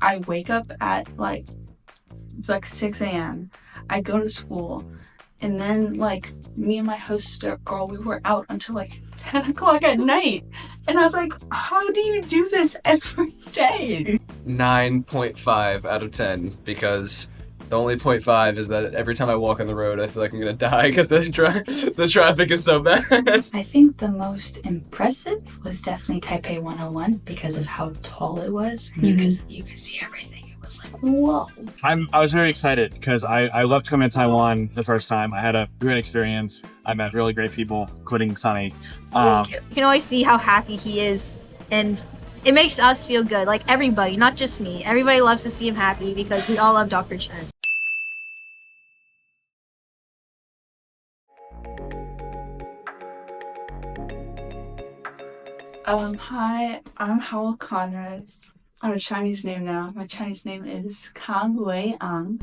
I wake up at like 6 a.m. I go to school, and then like me and my host girl, we were out until like 10 o'clock at night. And I was like, how do you do this every day? 9.5 out of 10, because the only 0.5 is that every time I walk on the road, I feel like I'm gonna die because the traffic is so bad. I think the most impressive was definitely Taipei 101 because of how tall it was, and you could see everything. It was like, whoa. I was very excited because I loved coming to Taiwan the first time. I had a great experience. I met really great people, including Sunny. You can always see how happy he is, and it makes us feel good. Like everybody, not just me. Everybody loves to see him happy because we all love Dr. Chen. Hi, I'm Howell Conrad. I have a Chinese name now. My Chinese name is Kang Wei Ang.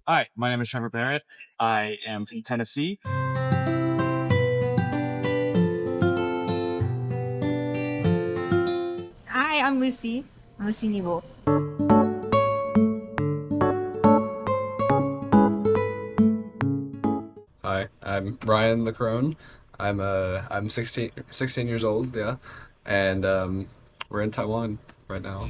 Hi, my name is Trevor Barrett. I am from Tennessee. Hi, I'm Lucy. I'm Lucy Nebo. Hi, I'm Ryan the Crone. I'm 16 years old, yeah, and we're in Taiwan right now.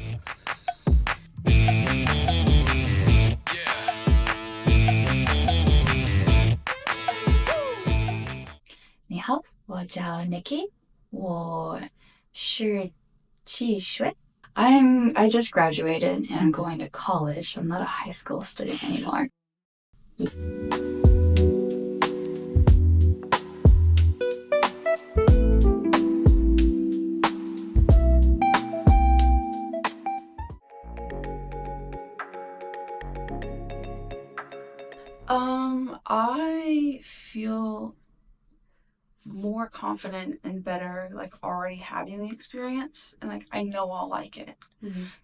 你好，我叫 Nikee， 我是7岁。I just graduated and I'm going to college. I'm not a high school student anymore. I feel more confident and better like already having the experience, and like I know I'll like it.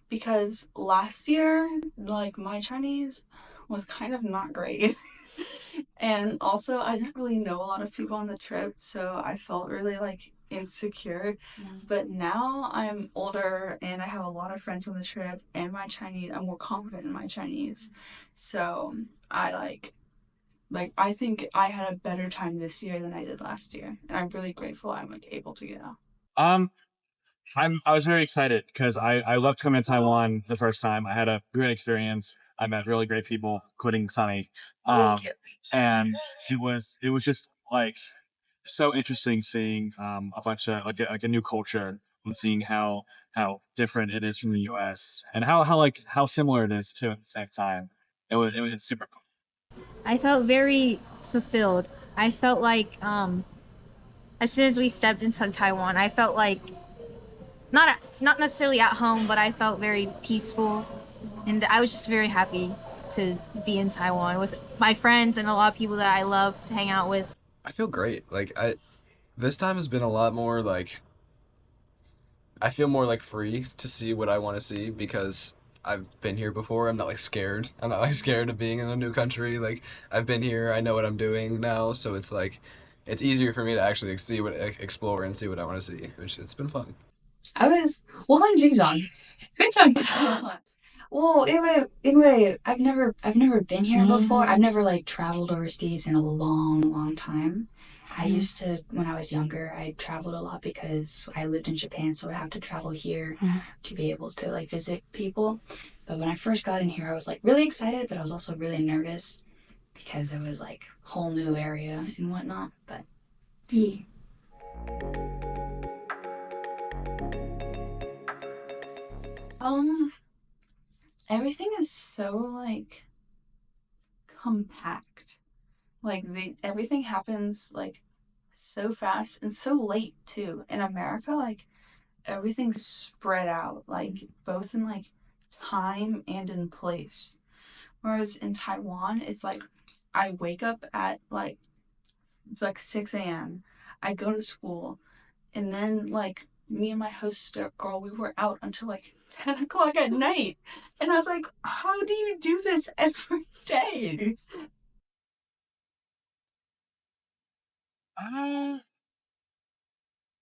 Because last year like my Chinese was kind of not great. And also I didn't really know a lot of people on the trip, so I felt really like insecure. But now I'm older and I have a lot of friends on the trip, and I'm more confident in my Chinese, so I think I had a better time this year than I did last year, and I'm really grateful I'm like able to go. I was very excited because I loved coming to Taiwan the first time. I had a great experience. I met really great people, including Sunny. And it was just like so interesting seeing a bunch of like a new culture and seeing how different it is from the US and how similar it is too at the same time. It was super cool. I felt very fulfilled. I felt like as soon as we stepped into Taiwan, I felt like not necessarily at home, but I felt very peaceful, and I was just very happy to be in Taiwan with my friends and a lot of people that I love to hang out with. I feel great. This time has been a lot more like, I feel more like free to see what I want to see because I've been here before. I'm not like scared. I'm not like scared of being in a new country. Like I've been here. I know what I'm doing now. So it's like, it's easier for me to actually explore and see what I want to see, which it's been fun. 我很紧张，非常紧张。因为 I've never been here before. I've never like traveled overseas in a long time. I used to, when I was younger, I traveled a lot because I lived in Japan, so I'd have to travel here to be able to like visit people. But when I first got in here, I was like really excited, but I was also really nervous because it was like a whole new area and whatnot. But yeah. Everything is so like compact. Like everything happens like so fast and so late too. In America, like everything's spread out, like both in like time and in place. Whereas in Taiwan, it's like I wake up at like 6 a.m. I go to school, and then like me and my host girl, we were out until like 10 o'clock at night. And I was like, how do you do this every day?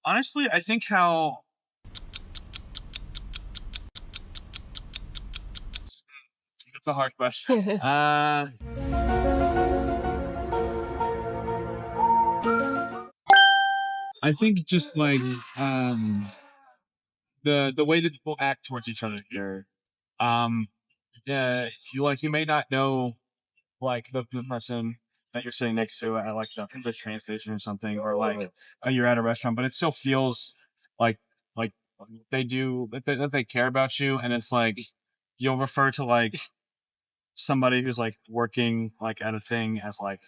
Honestly, I think how it's a hard question. I think just like the way that people act towards each other here. Yeah, you may not know like the person that you're sitting next to at like the train station or something, or like you're at a restaurant, but it still feels like like that they care about you, and it's like you'll refer to like somebody who's like working like at a thing as like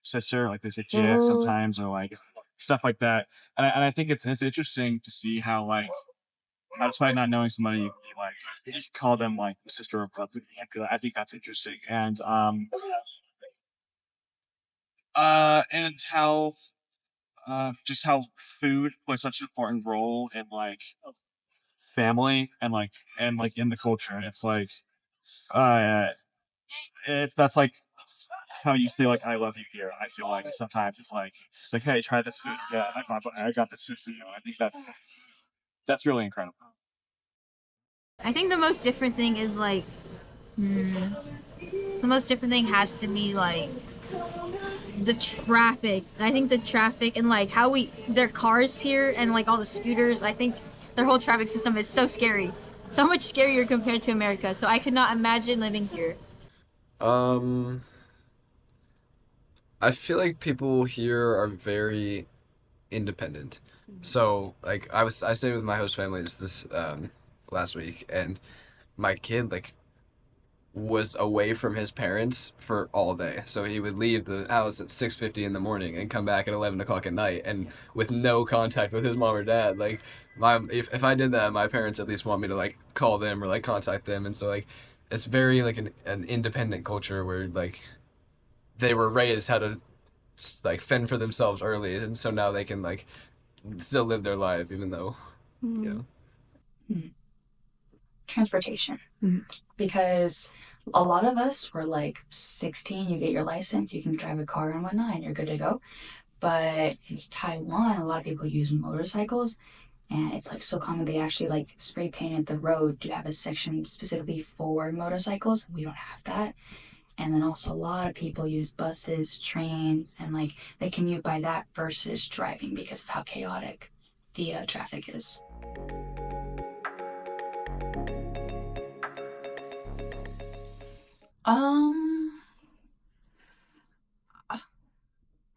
sister, like they say Jia sometimes, or like stuff like that. And I think it's interesting to see how like, despite not knowing somebody, you call them like sister or brother. I think that's interesting. And how just how food plays such an important role in like family and like in the culture. It's like that's like how you say like I love you here. I feel like sometimes it's like hey, try this food. Yeah, I got this food for you. I think that's really incredible. I think the most different thing is like, the most different thing has to be like the traffic. I think the traffic and like how their cars here and like all the scooters, I think their whole traffic system is so scary. So much scarier compared to America. So I could not imagine living here. I feel like people here are very independent. So like I stayed with my host family this last week, and my kid like was away from his parents for all day. So he would leave the house at 6:50 in the morning and come back at 11 o'clock at night, and with no contact with his mom or dad. Like if I did that, my parents at least want me to like call them or like contact them. And so like it's very like an independent culture where like they were raised how to like fend for themselves early, and so now they can like still live their life even though you know. Transportation. Because a lot of us were like 16, you get your license, you can drive a car and whatnot, and you're good to go. But in Taiwan, a lot of people use motorcycles, and it's like so common they actually like spray painted the road to have a section specifically for motorcycles. We don't have that. And then also a lot of people use buses, trains, and like they commute by that versus driving because of how chaotic the traffic is.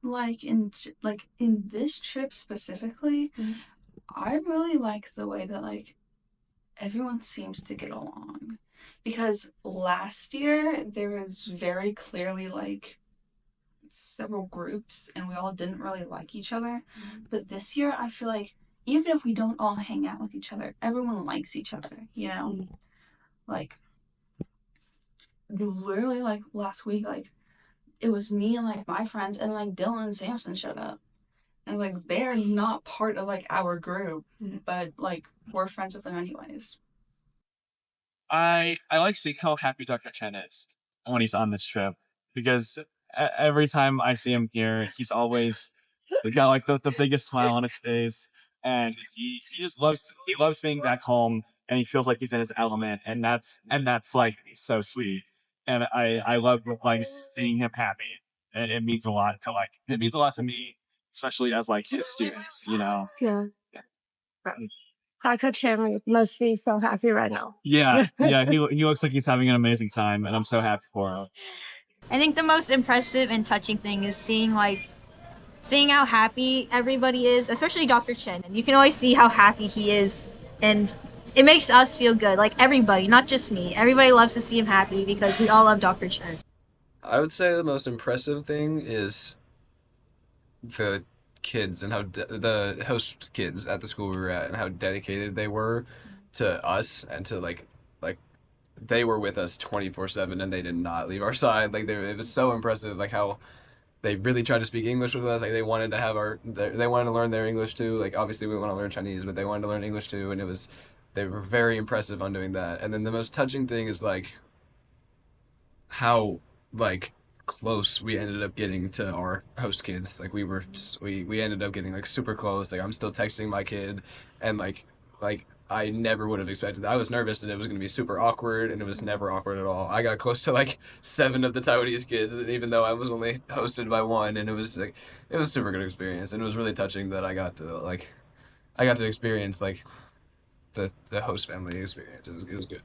Like in this trip specifically, I really like the way that like everyone seems to get along. Because last year there was very clearly like several groups and we all didn't really like each other. But this year I feel like even if we don't all hang out with each other, everyone likes each other, you know? Like literally like last week, like it was me and like my friends, and like Dylan and Samson showed up. And like they're not part of like our group, but like we're friends with them anyways. I like seeing how happy Dr. Chen is when he's on this trip, because every time I see him here, he's always got like the biggest smile on his face, and he just loves being back home, and he feels like he's in his element, and that's like so sweet, and I love like seeing him happy, and it means a lot to me, especially as like his students, you know. Yeah. Dr. Chen must be so happy right now. Yeah. He looks like he's having an amazing time, and I'm so happy for him. I think the most impressive and touching thing is seeing how happy everybody is, especially Dr. Chen. And you can always see how happy he is, and it makes us feel good. Like everybody, not just me. Everybody loves to see him happy because we all love Dr. Chen. I would say the most impressive thing is the kids and how the host kids at the school we were at and how dedicated they were to us, and to like they were with us 24/7 and they did not leave our side. Like it was so impressive, like how they really tried to speak English with us. Like they wanted to have they wanted to learn their English too. Like obviously we want to learn Chinese, but they wanted to learn English too, and they were very impressive on doing that. And then the most touching thing is like how like close we ended up getting to our host kids. Like we ended up getting like super close. Like I'm still texting my kid, and like I never would have expected that. I was nervous that it was going to be super awkward, and it was never awkward at all. I got close to like 7 of the Taiwanese kids, and even though I was only hosted by 1, and it was a super good experience, and it was really touching that I got to experience like the host family experience. It was good.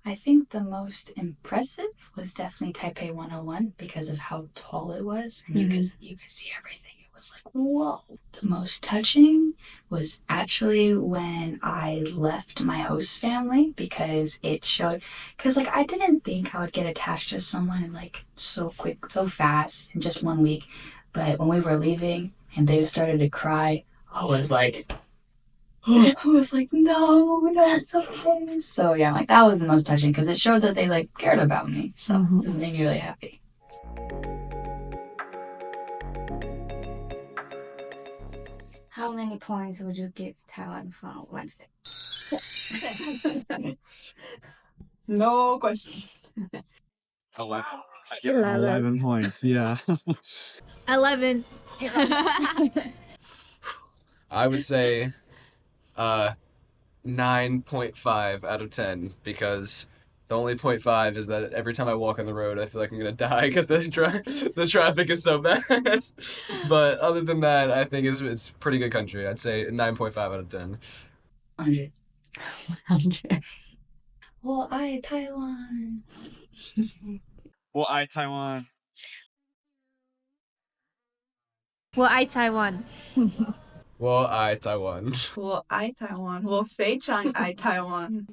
I think the most impressive was definitely Taipei 101 because of how tall it was, and you could see everything. It was like, whoa. The most touching was actually when I left my host family because it showed, because like I didn't think I would get attached to someone like so quick, so fast in just 1 week. But when we were leaving and they started to cry, I was like, no, it's okay. So yeah, like that was the most touching because it showed that they like cared about me. So it made me really happy. How many points would you give Taiwan from 1 to 10? No question. 11 points. Yeah. 11. I would say 9.5 out of 10 because the only 0.5 is that every time I walk on the road, I feel like I'm gonna die because the traffic is so bad. But other than that, I think it's pretty good country. I'd say 9.5 out of 10. 100. 100. 我爱台湾。我爱台湾。我爱台湾。我爱台湾。我爱台湾，我非常爱台湾。